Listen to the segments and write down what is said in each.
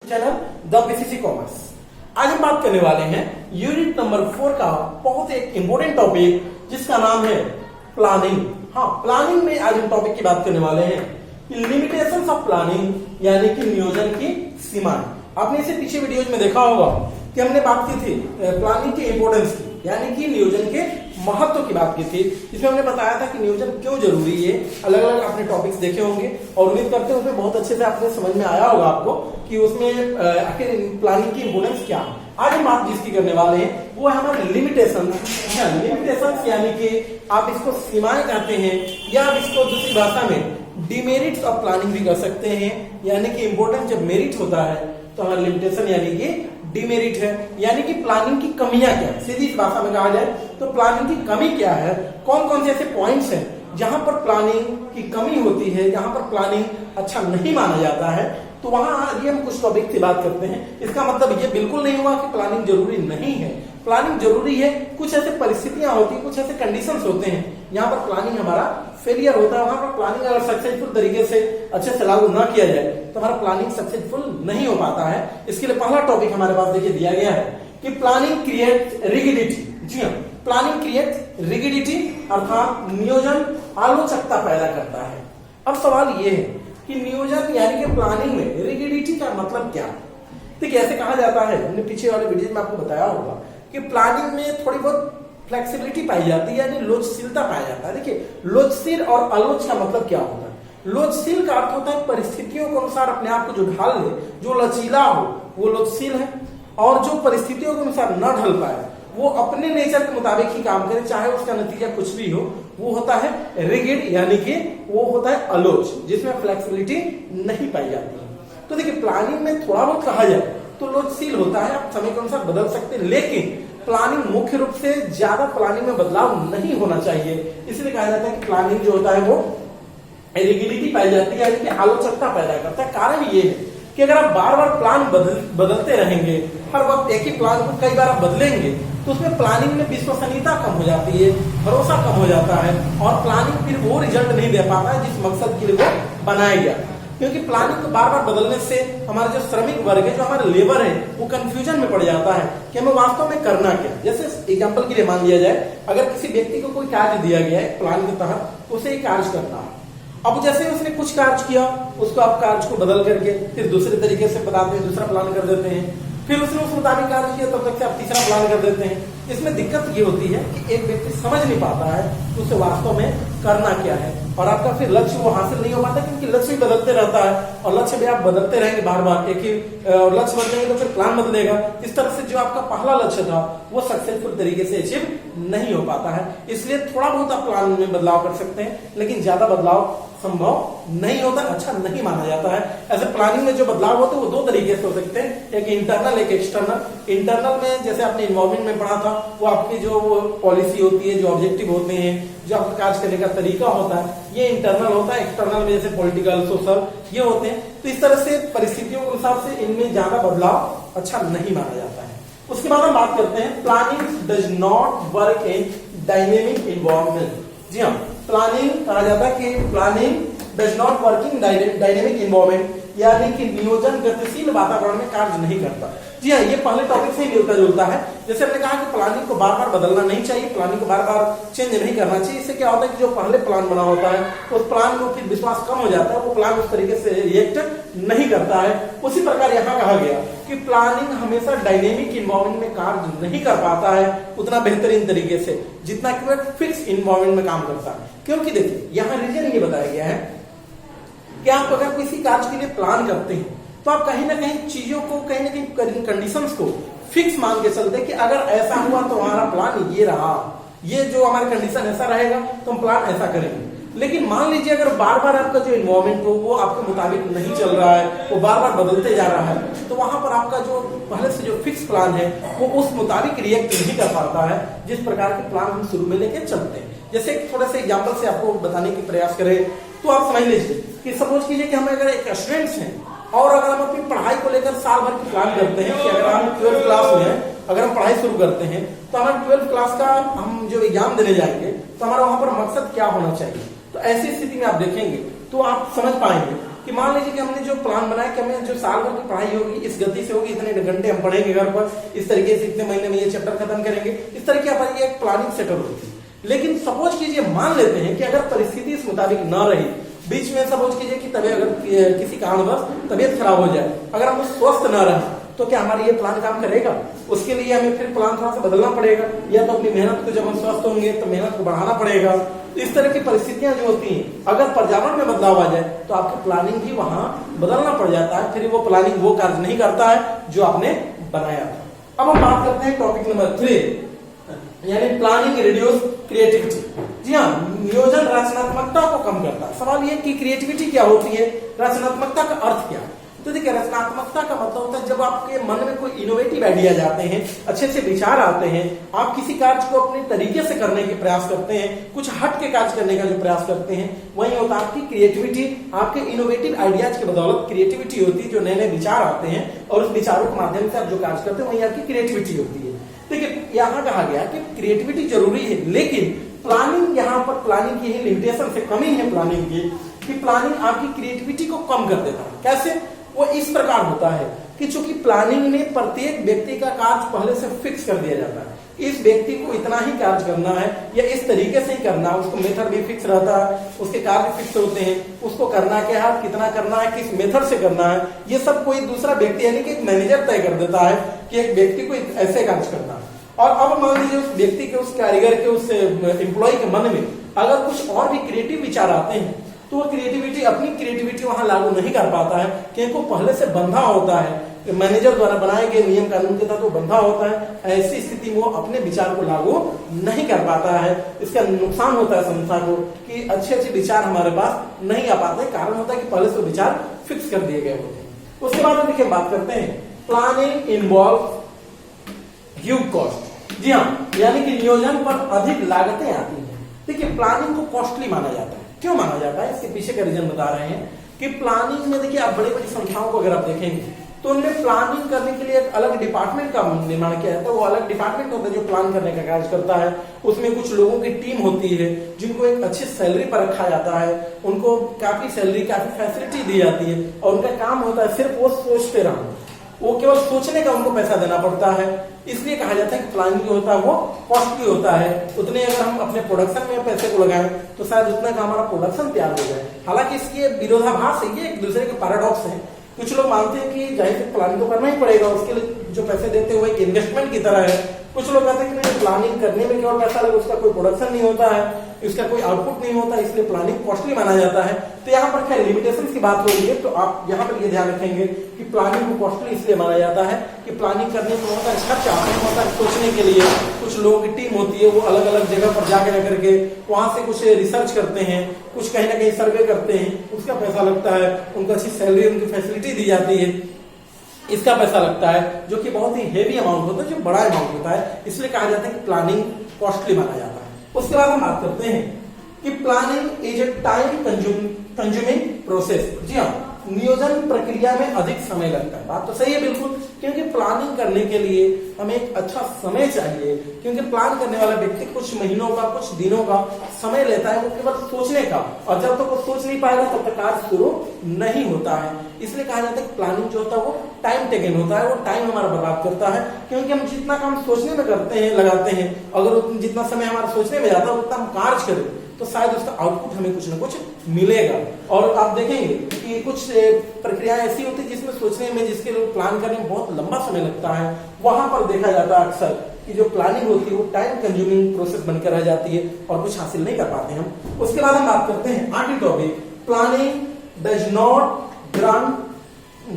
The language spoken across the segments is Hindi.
Channel the BCC commerce. आज हम बात करने वाले हैं यूनिट नंबर 4 का बहुत एक इंपॉर्टेंट टॉपिक जिसका नाम है प्लानिंग। हाँ, प्लानिंग में आज हम टॉपिक की बात करने वाले हैं लिमिटेशंस ऑफ प्लानिंग यानी कि नियोजन की सीमाएं। आपने इसे पीछे वीडियोज में देखा होगा कि हमने बात की थी प्लानिंग की इंपोर्टेंस की यानी कि नियोजन के महत्व की बात की थी। इसमें हमने बताया था कि नियोजन क्यों जरूरी है। अलग अलग आपने टॉपिक्स देखे होंगे और उम्मीद करते हैं उसमें बहुत अच्छे से आपने समझ में आया होगा आपको कि उसमें आखिर प्लानिंग की इंपोर्टेंस क्या है। आज हम बात जिसकी करने वाले हैं वो है हमारे लिमिटेशन। लिमिटेशन यानी कि आप इसको सीमाएं कहते हैं या आप इसको दूसरी भाषा में डिमेरिट्स ऑफ प्लानिंग भी कर सकते हैं। यानी कि इंपोर्टेंस जब मेरिट होता है तो हमारा लिमिटेशन यानी कि डिमेरिट है, यानी कि प्लानिंग की कमियां क्या है। सीधी इस भाषा में कहा जाए तो प्लानिंग की कमी क्या है, कौन कौन से ऐसे पॉइंट्स हैं जहां पर प्लानिंग की कमी होती है, जहां पर प्लानिंग अच्छा नहीं माना जाता है। तो वहां ये हम कुछ टॉपिक की बात करते हैं। इसका मतलब ये बिल्कुल नहीं हुआ कि प्लानिंग जरूरी नहीं है, प्लानिंग जरूरी है। कुछ ऐसे परिस्थितियां होती है, कुछ ऐसे कंडीशंस होते हैं यहाँ पर प्लानिंग हमारा फेलियर होता है। वहां पर प्लानिंग अगर सक्सेसफुल तरीके से अच्छे से लागू ना किया जाए तो हमारा प्लानिंग सक्सेसफुल नहीं हो पाता है। इसके लिए पहला टॉपिक हमारे पास देखिए दिया गया है कि प्लानिंग क्रिएट रिगिडिटी। जी हाँ, प्लानिंग क्रिएट रिगिडिटी अर्थात नियोजन आलोचकता पैदा करता है। अब सवाल ये है कि नियोजन यानी कि प्लानिंग में रिगिडिटी का मतलब क्या है। देखिए ऐसे कहा जाता है, हमने पीछे वाले वीडियो में आपको बताया होगा कि प्लानिंग में थोड़ी बहुत फ्लेक्सिबिलिटी पाई जाती है यानी लोचशीलता पाया जाता है। देखिए लोचशील और आलोच का मतलब क्या होता है। लोचशील का अर्थ होता है परिस्थितियों के अनुसार अपने आप को जो ढाल ले, जो लचीला हो वो लोचशील है। और जो परिस्थितियों के अनुसार न ढल पाए वो अपने नेचर के मुताबिक ही काम करे, चाहे उसका नतीजा कुछ भी हो, वो होता है रिगिड यानी कि वो होता है आलोच, जिसमें फ्लेक्सिबिलिटी नहीं पाई जाती है। तो देखिए प्लानिंग में थोड़ा बहुत कहा जाए तो लोचशील होता है, आप समय के अनुसार बदल सकते हैं, लेकिन प्लानिंग मुख्य रूप से ज्यादा प्लानिंग में बदलाव नहीं होना चाहिए। इसलिए कहा जाता है कि प्लानिंग जो होता है वो रिगिडिटी पाई जाती है यानी कि आलोचकता पैदा करता है। कारण ये है कि अगर आप बार बार प्लान बदलते रहेंगे, हर वक्त एक ही प्लान को कई बार आप बदलेंगे तो उसमें प्लानिंग में विश्वसनीयता कम हो जाती है, भरोसा कम हो जाता है और प्लानिंग फिर वो रिजल्ट नहीं दे पाता है जिस मकसद के लिए वो बनाया गया। क्योंकि प्लानिंग को बार बार बदलने से हमारा जो श्रमिक वर्ग है, जो हमारा लेबर है, वो कंफ्यूजन में पड़ जाता है कि हमें वास्तव में करना क्या। जैसे एग्जांपल के लिए मान लिया जाए, अगर किसी व्यक्ति को कोई कार्य दिया गया है प्लान के तहत, उसे एक कार्य करना है। अब जैसे उसने कुछ कार्य किया, उसको आप कार्य को बदल करके फिर दूसरे तरीके से बताते हैं, दूसरा प्लान कर देते हैं, फिर उसने उस मुताबिक कार्य किया तब तक से आप तीसरा प्लान कर देते हैं। इसमें दिक्कत ये होती है कि एक व्यक्ति समझ नहीं पाता है कि उसे वास्तव में करना क्या है और आपका फिर लक्ष्य वो हासिल नहीं हो पाता, क्योंकि लक्ष्य भी बदलते रहता है और लक्ष्य भी आप बदलते रहेंगे बार बार, एक ही लक्ष्य बदलेंगे तो फिर प्लान बदलेगा। इस तरह से जो आपका पहला लक्ष्य था वो सक्सेसफुल तरीके से अचीव नहीं हो पाता है। इसलिए थोड़ा बहुत आप प्लान में बदलाव कर सकते हैं, लेकिन ज्यादा बदलाव संभव नहीं होता, अच्छा नहीं माना जाता है। ऐसे प्लानिंग में जो बदलाव होते हैं वो दो तरीके से हो सकते हैं, एक इंटरनल एक एक्सटर्नल। इंटरनल में जैसे आपने इन्वॉल्वमेंट में पढ़ा था, वो आपकी जो पॉलिसी होती है, जो ऑब्जेक्टिव होते हैं, जो आपका कार्य करने का तरीका होता है, ये इंटरनल होता है। एक्सटर्नल में जैसे पॉलिटिकल सोशल ये होते हैं। तो इस तरह से परिस्थितियों के अनुसार से इनमें ज्यादा बदलाव अच्छा नहीं माना जाता है। उसके बाद हम बात करते हैं planning does not work in dynamic environment. जी हाँ, प्लानिंग कहा जाता है कि planning does not work in dynamic environment यानी कि नियोजन गतिशील वातावरण में कार्य नहीं करता। जी हाँ, ये पहले टॉपिक से ही मिलता जुलता है। जैसे हमने कहा कि प्लानिंग को बार बार बदलना नहीं चाहिए, प्लानिंग को बार बार चेंज नहीं करना चाहिए। इससे क्या होता है कि जो पहले प्लान बना होता है उस प्लान में फिर विश्वास कम हो जाता है, वो प्लान उस तरीके से रिएक्ट नहीं करता है। उसी प्रकार यहाँ कहा गया कि प्लानिंग हमेशा डायनेमिक इन्वायरमेंट में कार्य नहीं कर पाता है उतना बेहतरीन तरीके से जितना कि वह फिक्स इन्वायरमेंट में काम करता है। क्योंकि देखिए यहाँ रीजन ये बताया गया है कि आप अगर किसी कार्य के लिए प्लान करते हैं तो आप कहीं ना कहीं चीजों को, कहीं ना कहीं कंडीशंस को फिक्स मान के चलते कि अगर ऐसा हुआ तो हमारा प्लान ये रहा, ये जो हमारा कंडीशन ऐसा रहेगा तो हम प्लान ऐसा करेंगे। लेकिन मान लीजिए अगर बार बार आपका जो इन्वायरमेंट हो वो आपके मुताबिक नहीं चल रहा है, वो बार बार बदलते जा रहा है, तो वहां पर आपका जो पहले से जो फिक्स प्लान है वो उस मुताबिक रिएक्ट नहीं कर पाता है जिस प्रकार के प्लान हम शुरू में लेके चलते हैं। जैसे थोड़ा सा एग्जाम्पल से आपको बताने की प्रयास करें तो आप समझ लीजिए कि सपोज कीजिए कि हम अगर एक स्टूडेंट्स हैं और अगर हम अपनी पढ़ाई को लेकर साल भर की प्लान करते हैं कि अगर हम 12th क्लास में हैं, अगर हम पढ़ाई शुरू करते हैं तो हमारे 12th क्लास का हम जो एग्जाम देने जाएंगे तो हमारा वहां पर मकसद क्या होना चाहिए। तो ऐसी स्थिति में आप देखेंगे तो आप समझ पाएंगे कि मान लीजिए कि हमने जो प्लान बनाया कि हमें जो साल भर की पढ़ाई होगी इस गति से होगी, इतने घंटे हम पढ़ेंगे घर पर, इस तरीके से इतने महीने में ये चैप्टर खत्म करेंगे, इस तरीके पर एक प्लानिंग सेटल होती है। लेकिन सपोज कीजिए, मान लेते हैं कि अगर परिस्थिति इस मुताबिक न रही, बीच में सपोज कीजिए कि तबीयत अगर किसी कारणवश तबीयत खराब हो जाए, अगर हम स्वस्थ न रहे तो क्या हमारी ये प्लान काम करेगा? उसके लिए हमें फिर प्लान थोड़ा सा बदलना पड़ेगा, या तो अपनी मेहनत को, जब हम स्वस्थ होंगे तो मेहनत को बढ़ाना पड़ेगा। इस तरह की परिस्थितियां जो होती हैं, अगर पर्यावरण में बदलाव आ जाए तो आपकी प्लानिंग भी वहां बदलना पड़ जाता है, फिर वो प्लानिंग वो कार्य नहीं करता है जो आपने बनाया था। अब हम बात करते हैं टॉपिक नंबर 3, यानी प्लानिंग रिड्यूस क्रिएटिविटी। जी हाँ, नियोजन रचनात्मकता को कम करता है। सवाल ये कि क्रिएटिविटी क्या होती है, रचनात्मकता का अर्थ क्या है? तो देखिए, रचनात्मकता का मतलब होता है जब आपके मन में कोई इनोवेटिव आइडिया जाते हैं, अच्छे से विचार आते हैं, आप किसी कार्य को अपने तरीके से करने के प्रयास करते हैं, कुछ हट के कार्य करने का जो प्रयास करते हैं, वही होता है आपकी क्रिएटिविटी। आपके इनोवेटिव आइडियाज की बदौलत क्रिएटिविटी होती है, जो नए नए विचार आते हैं और उस विचारों के माध्यम से आप जो कार्य करते हैं वही आपकी क्रिएटिविटी होती है। देखिए, यहाँ कहा गया कि क्रिएटिविटी जरूरी है, लेकिन प्लानिंग, यहाँ पर प्लानिंग की ही लिमिटेशन से कमी है प्लानिंग की, कि प्लानिंग आपकी क्रिएटिविटी को कम कर देता है। कैसे? वो इस प्रकार होता है कि चूंकि प्लानिंग में प्रत्येक व्यक्ति का कार्य पहले से फिक्स कर दिया जाता है, इस व्यक्ति को इतना ही कार्य करना है या इस तरीके से ही करना है, उसको मेथड भी फिक्स रहता है, उसके कार्य फिक्स होते हैं, उसको करना क्या है, कितना करना है, किस मेथड से करना है, ये सब कोई दूसरा व्यक्ति यानी कि एक मैनेजर तय कर देता है कि एक व्यक्ति को ऐसे कार्य करना है। और अब मान लीजिए उस व्यक्ति के, उस कारीगर के, उस एम्प्लॉय के मन में अगर कुछ और भी क्रिएटिव विचार आते हैं तो वो क्रिएटिविटी, अपनी क्रिएटिविटी वहां लागू नहीं कर पाता है, क्योंकि वो पहले से बंधा होता है, मैनेजर द्वारा बनाए गए नियम कानून के तहत वो बंधा होता है। ऐसी स्थिति में वो अपने विचार को लागू नहीं कर पाता है। इसका नुकसान होता है संस्था को कि अच्छे अच्छे विचार हमारे पास नहीं आ पाते। कारण होता है कि पहले से विचार फिक्स कर दिए गए होते हैं। उसके बाद देखिए, बात करते हैं प्लानिंग इन्वॉल्व ह्यूज कॉस्ट। जी हाँ, यानी कि नियोजन पर अधिक लागतें आती हैं। देखिए, प्लानिंग को कॉस्टली माना जाता है। क्यों माना जाता है? इसके पीछे का रीजन बता रहे हैं कि प्लानिंग में देखिए, आप बड़ी बड़ी संस्थाओं को अगर आप देखेंगे तो उनमें प्लानिंग करने के लिए एक अलग डिपार्टमेंट का निर्माण किया जाता है। वो अलग डिपार्टमेंट होता है जो प्लान करने का कार्य करता है। उसमें कुछ लोगों की टीम होती है जिनको एक अच्छी सैलरी पर रखा जाता है, उनको काफी सैलरी, काफी फैसिलिटी दी जाती है, और उनका काम होता है सिर्फ वो सोचते रहना, वो केवल सोचने का उनको पैसा देना पड़ता है। इसलिए कहा जाता है कि प्लानिंग जो होता है वो कॉस्टली होता है। उतने अगर हम अपने प्रोडक्शन में पैसे को लगाएं तो शायद उतना का हमारा प्रोडक्शन तैयार हो जाए। हालांकि इसके विरोधाभास है, ये एक दूसरे के पैराडॉक्स है। कुछ लोग मानते हैं कि जाहिर से प्लानिंग तो करना ही पड़ेगा, उसके लिए जो पैसे देते हुए एक इन्वेस्टमेंट की तरह है। कुछ लोग कहते हैं कि प्लानिंग करने में केवल पैसा लगे, उसका कोई प्रोडक्शन नहीं होता है, इसका कोई आउटपुट नहीं होता, इसलिए प्लानिंग कॉस्टली माना जाता है। तो यहाँ पर क्या लिमिटेशन की बात हो रही है, तो आप यहाँ पर ये ध्यान रखेंगे कि प्लानिंग को कॉस्टली इसलिए माना जाता है कि प्लानिंग करने में बहुत सारे खर्च आते हैं, बहुत सारे सोचने के लिए। कुछ लोगों की टीम होती है, वो अलग अलग जगह पर जाकर करके वहां से कुछ रिसर्च करते हैं, कुछ कहीं ना कहीं सर्वे करते हैं, उसका पैसा लगता है, उनको अच्छी सैलरी, उनकी फैसिलिटी दी जाती है, इसका पैसा लगता है, जो कि बहुत ही हेवी अमाउंट होता है, जो बड़ा अमाउंट होता है। इसलिए कहा जाता है कि प्लानिंग कॉस्टली माना जाता है। उसके बाद हम बात करते हैं कि planning is a time consuming process. जी हाँ, नियोजन प्रक्रिया में अधिक समय लगता है। बात तो सही है बिल्कुल, क्योंकि प्लानिंग करने के लिए हमें एक अच्छा समय चाहिए, क्योंकि प्लान करने वाला व्यक्ति कुछ महीनों का, कुछ दिनों का समय लेता है वो केवल सोचने का, और जब तक वो सोच नहीं पाएगा तब तक कार्य शुरू नहीं होता है। इसलिए कहा जाता है कि प्लानिंग जो होता है वो टाइम टेकन होता है, वो टाइम हमारा बर्बाद करता है, क्योंकि हम जितना काम सोचने में करते हैं, लगाते हैं, अगर जितना समय हमारा सोचने में जाता है उतना हम कार्य करें तो शायद उसका आउटपुट हमें कुछ ना कुछ मिलेगा। और आप देखेंगे कि कुछ प्रक्रियाएं ऐसी होती है जिसमें सोचने में, जिसके लोग प्लान करने में बहुत लंबा समय लगता है, वहां पर देखा जाता है अक्सर कि जो प्लानिंग होती है वो टाइम कंज्यूमिंग प्रोसेस बनकर रह जाती है और कुछ हासिल नहीं कर पाते हम। उसके बाद हम बात करते हैं आखिरी topic, planning does not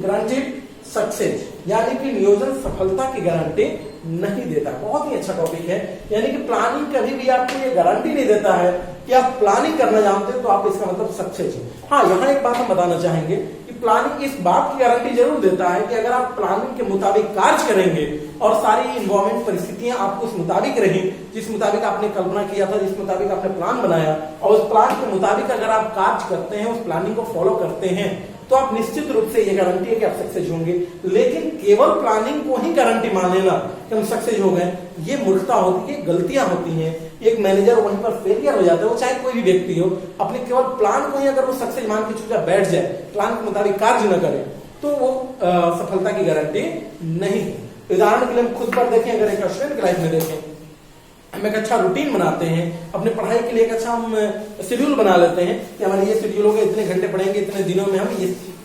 granted success, यानी कि नियोजन सफलता की गारंटी नहीं देता। बहुत ही अच्छा टॉपिक है, यानी कि प्लानिंग कभी भी आपको ये गारंटी नहीं देता है कि आप प्लानिंग करना जानते हैं तो आप इसका मतलब सक्सेस हो। हाँ, यहाँ एक बात हम बताना चाहेंगे कि प्लानिंग इस बात की गारंटी जरूर देता है कि अगर आप प्लानिंग के मुताबिक कार्य करेंगे और सारी इन्वायरमेंट परिस्थितियां आपको उस मुताबिक रही, जिस मुताबिक आपने कल्पना किया था, जिस मुताबिक आपने प्लान बनाया, और उस प्लान के मुताबिक अगर आप कार्य करते हैं, उस प्लानिंग को फॉलो करते हैं, तो आप निश्चित रूप से ये गारंटी है कि आप सक्सेस होंगे। लेकिन केवल प्लानिंग को ही गारंटी मान लेना कि हम सक्सेस हो गए, ये मूर्खता होती है, गलतियां होती हैं। एक मैनेजर वहीं पर फेलियर हो जाता है, वो चाहे कोई भी व्यक्ति हो, अपने केवल प्लान को ही अगर वो सक्सेस मान के चुपचाप बैठ जाए, प्लान के मुताबिक कार्य न करे, तो वो सफलता की गारंटी नहीं है। उदाहरण के लिए हम खुद पर देखें, अगर एक स्टूडेंट की लाइफ में देखें, हम एक अच्छा रूटीन बनाते हैं अपने पढ़ाई के लिए, एक अच्छा हम शेड्यूल बना लेते हैं कि हमारे ये शेड्यूल होगा, इतने घंटे पढ़ेंगे, इतने दिनों में हम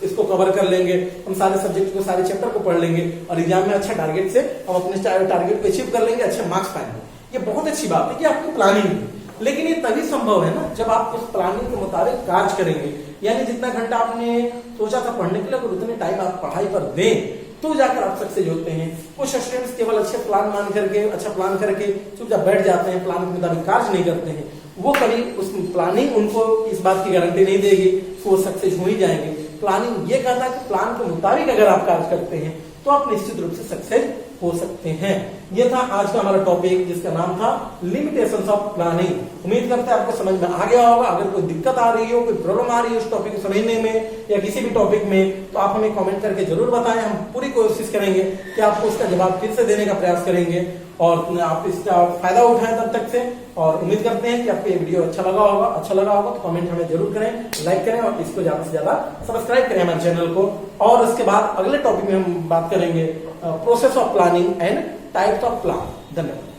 इसको कवर कर लेंगे, हम सारे सब्जेक्ट को, सारे चैप्टर को पढ़ लेंगे और एग्जाम में अच्छा टारगेट से हम अपने टारगेट को अचीव कर लेंगे, अच्छे मार्क्स पाएंगे। ये बहुत अच्छी बात है कि आपकी प्लानिंग है, लेकिन ये तभी संभव है ना जब आप उस प्लानिंग के मुताबिक कार्य करेंगे। यानी जितना घंटा आपने सोचा था पढ़ने के लिए, अगर उतने टाइम आप पढ़ाई पर दें तो जाकर आप सक्सेस होते हैं। कुछ स्टूडेंट्स केवल अच्छे प्लान मान करके, अच्छा प्लान करके चुपचाप बैठ जाते हैं, प्लान के मुताबिक कार्य नहीं करते हैं। वो कभी उस प्लानिंग उनको इस बात की गारंटी नहीं देगी कि वो सक्सेस हो ही जाएंगे। प्लानिंग ये कहता है कि प्लान के मुताबिक अगर आप कार्य करते हैं तो आप निश्चित रूप से सक्सेस हो सकते हैं। ये था आज का हमारा टॉपिक, जिसका नाम था लिमिटेशंस ऑफ प्लानिंग। उम्मीद करते हैं आपको समझ में आ गया होगा। अगर कोई दिक्कत आ रही हो, कोई प्रॉब्लम आ रही है उस टॉपिक को समझने में या किसी भी टॉपिक में, तो आप हमें कमेंट करके जरूर बताएं। हम पूरी कोशिश करेंगे कि आपको उसका जवाब फिर से देने का प्रयास करेंगे और आप इसका फायदा उठाएं तब तक से। और उम्मीद करते हैं कि आपको ये वीडियो अच्छा लगा होगा तो कमेंट हमें जरूर करें, लाइक करें और इसको ज्यादा से ज्यादा सब्सक्राइब करें हमारे चैनल को। और उसके बाद अगले टॉपिक में हम बात करेंगे process of planning and types of plan. धन्यवाद।